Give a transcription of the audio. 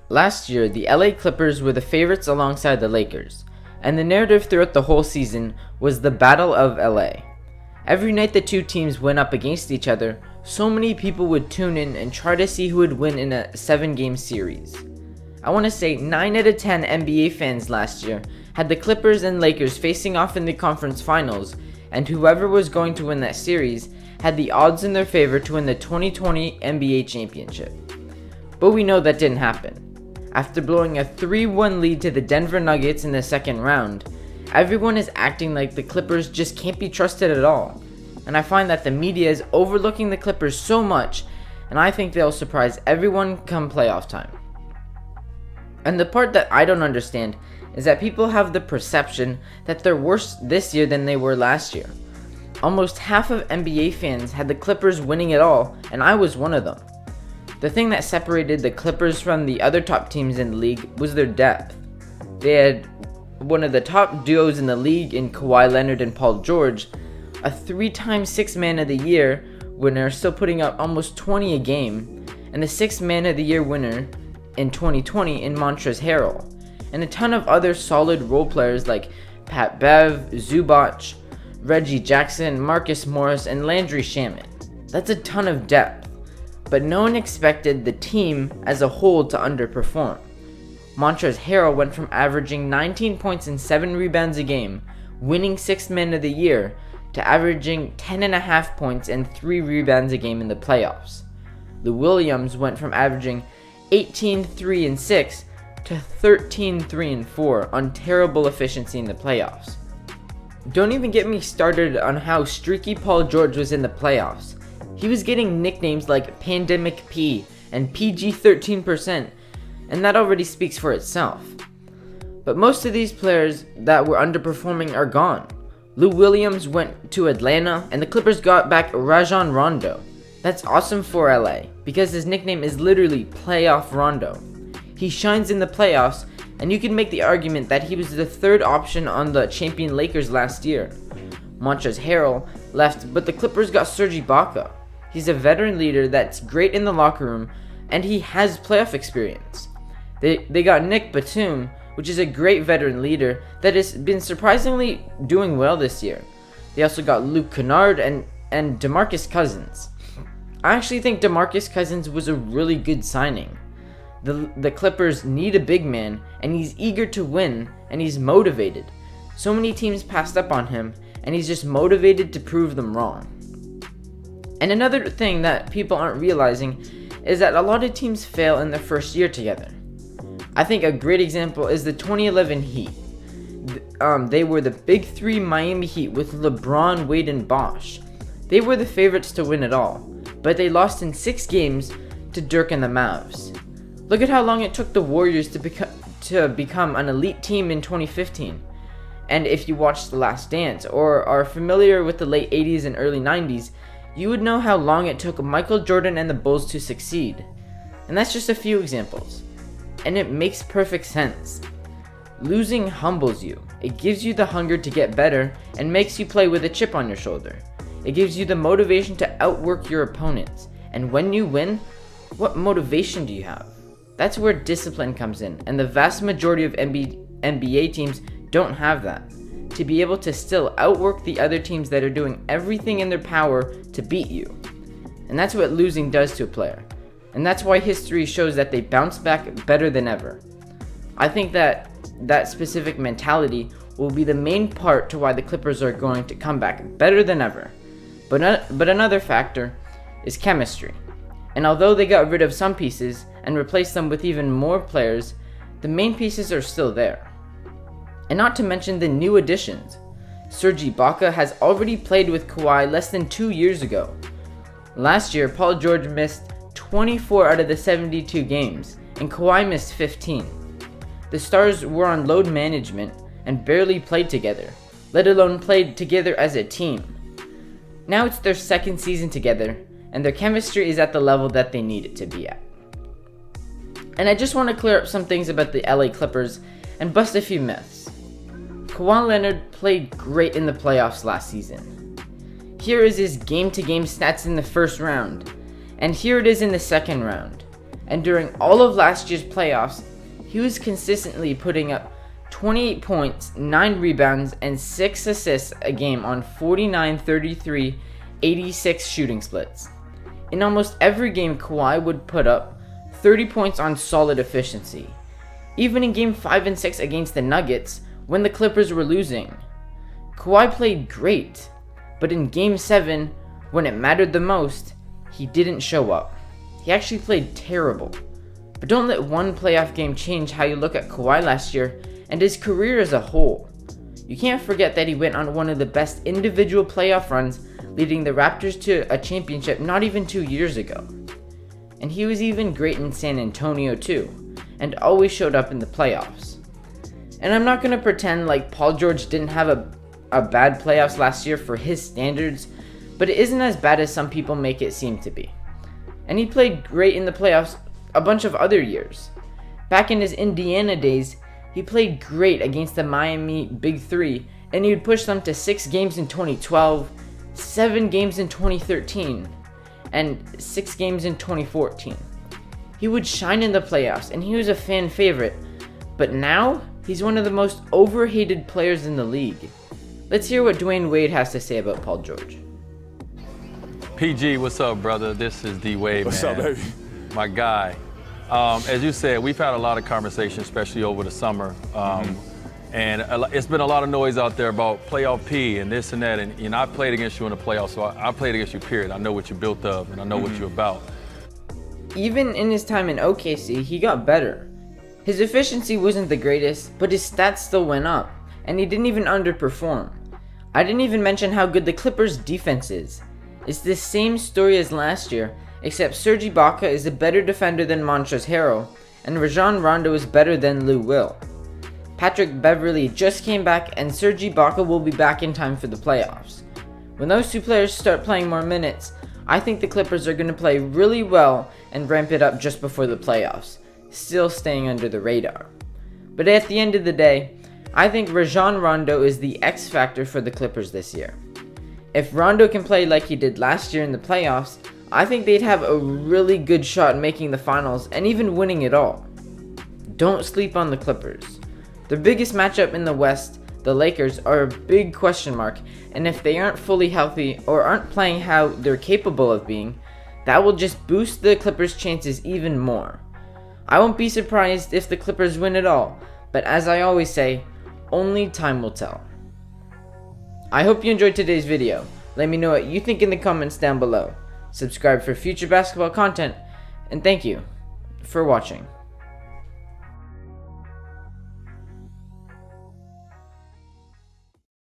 Last year, the LA Clippers were the favorites alongside the Lakers, and the narrative throughout the whole season was the Battle of LA. Every night the two teams went up against each other, so many people would tune in and try to see who would win in a 7-game series. I want to say 9 out of 10 NBA fans last year had the Clippers and Lakers facing off in the conference finals, and whoever was going to win that series had the odds in their favor to win the 2020 NBA championship. But we know that didn't happen. After blowing a 3-1 lead to the Denver Nuggets in the second round, everyone is acting like the Clippers just can't be trusted at all. And I find that the media is overlooking the Clippers so much, and I think they'll surprise everyone come playoff time. And the part that I don't understand is that people have the perception that they're worse this year than they were last year. Almost half of NBA fans had the Clippers winning it all, and I was one of them. The thing that separated the Clippers from the other top teams in the league was their depth. They had one of the top duos in the league in Kawhi Leonard and Paul George, a 3-time 6th Man of the Year winner still putting up almost 20 a game, and the 6th Man of the Year winner in 2020 in Montrezl Harrell, and a ton of other solid role players like Pat Bev, Zubac, Reggie Jackson, Marcus Morris, and Landry Shamet. That's a ton of depth. But no one expected the team as a whole to underperform. Montrezl Harrell went from averaging 19 points and 7 rebounds a game, winning 6th Man of the Year, to averaging 10.5 points and 3 rebounds a game in the playoffs. Lou Williams went from averaging 18, 3, and 6 to 13, 3, and 4 on terrible efficiency in the playoffs. Don't even get me started on how streaky Paul George was in the playoffs. He was getting nicknames like Pandemic P and PG 13%, and that already speaks for itself. But most of these players that were underperforming are gone. Lou Williams went to Atlanta, and the Clippers got back Rajon Rondo. That's awesome for LA, because his nickname is literally Playoff Rondo. He shines in the playoffs, and you can make the argument that he was the third option on the champion Lakers last year. Montrezl Harrell left, but the Clippers got Serge Ibaka. He's a veteran leader that's great in the locker room, and he has playoff experience. They got Nick Batum, which is a great veteran leader that has been surprisingly doing well this year. They also got Luke Kennard and DeMarcus Cousins. I actually think DeMarcus Cousins was a really good signing. The Clippers need a big man, and he's eager to win, and he's motivated. So many teams passed up on him, and he's just motivated to prove them wrong. And another thing that people aren't realizing is that a lot of teams fail in their first year together. I think a great example is the 2011 Heat. They were the Big Three Miami Heat with LeBron, Wade, and Bosh. They were the favorites to win it all, but they lost in 6 games to Dirk and the Mavs. Look at how long it took the Warriors to become an elite team in 2015. And if you watched The Last Dance or are familiar with the late 80s and early 90s, you would know how long it took Michael Jordan and the Bulls to succeed. And that's just a few examples. And it makes perfect sense. Losing humbles you. It gives you the hunger to get better and makes you play with a chip on your shoulder. It gives you the motivation to outwork your opponents. And when you win, what motivation do you have? That's where discipline comes in, and the vast majority of NBA teams don't have that. To be able to still outwork the other teams that are doing everything in their power to beat you. And that's what losing does to a player. And that's why history shows that they bounce back better than ever. I think that specific mentality will be the main part to why the Clippers are going to come back better than ever. But another factor is chemistry. And although they got rid of some pieces and replaced them with even more players, the main pieces are still there. And not to mention the new additions. Serge Ibaka has already played with Kawhi less than 2 years ago. Last year, Paul George missed 24 out of the 72 games, and Kawhi missed 15. The stars were on load management and barely played together, let alone played together as a team. Now it's their second season together, and their chemistry is at the level that they need it to be at. And I just want to clear up some things about the LA Clippers and bust a few myths. Kawhi Leonard played great in the playoffs last season. Here is his game-to-game stats in the first round, and here it is in the second round. and during all of last year's playoffs, he was consistently putting up 28 points, 9 rebounds, and 6 assists a game on 49, 33, 86 shooting splits. In almost every game, Kawhi would put up 30 points on solid efficiency. Even in Game 5 and 6 against the Nuggets, when the Clippers were losing, Kawhi played great. But in Game 7, when it mattered the most, he didn't show up. He actually played terrible. But don't let one playoff game change how you look at Kawhi last year and his career as a whole. You can't forget that he went on one of the best individual playoff runs, leading the Raptors to a championship not even 2 years ago. And he was even great in San Antonio too, and always showed up in the playoffs. And I'm not going to pretend like Paul George didn't have a bad playoffs last year for his standards, but it isn't as bad as some people make it seem to be. And he played great in the playoffs a bunch of other years. Back in his Indiana days, he played great against the Miami Big Three, and he would push them to 6 games in 2012, 7 games in 2013, and 6 games in 2014. He would shine in the playoffs, and he was a fan favorite, but now he's one of the most overhated players in the league. Let's hear what Dwayne Wade has to say about Paul George. PG, what's up, brother? This is D Wade, man. What's up, baby? My guy. As you said, we've had a lot of conversations, especially over the summer. And it's been a lot of noise out there about playoff P and this and that. And I played against you in the playoffs, so I played against you, period. I know what you're built of, and I know what you're about. Even in his time in OKC, he got better. His efficiency wasn't the greatest, but his stats still went up, and he didn't even underperform. I didn't even mention how good the Clippers' defense is. It's the same story as last year, except Serge Ibaka is a better defender than Montrezl Harrell, and Rajon Rondo is better than Lou Will. Patrick Beverley just came back, and Serge Ibaka will be back in time for the playoffs. When those two players start playing more minutes, I think the Clippers are going to play really well and ramp it up just before the playoffs, still staying under the radar. But at the end of the day, I think Rajon Rondo is the X factor for the Clippers this year. If Rondo can play like he did last year in the playoffs, I think they'd have a really good shot at making the finals and even winning it all. Don't sleep on the Clippers. Their biggest matchup in the West, the Lakers, are a big question mark, and if they aren't fully healthy or aren't playing how they're capable of being, that will just boost the Clippers' chances even more. I won't be surprised if the Clippers win it all, but as I always say, only time will tell. I hope you enjoyed today's video. Let me know what you think in the comments down below. Subscribe for future basketball content, and thank you for watching.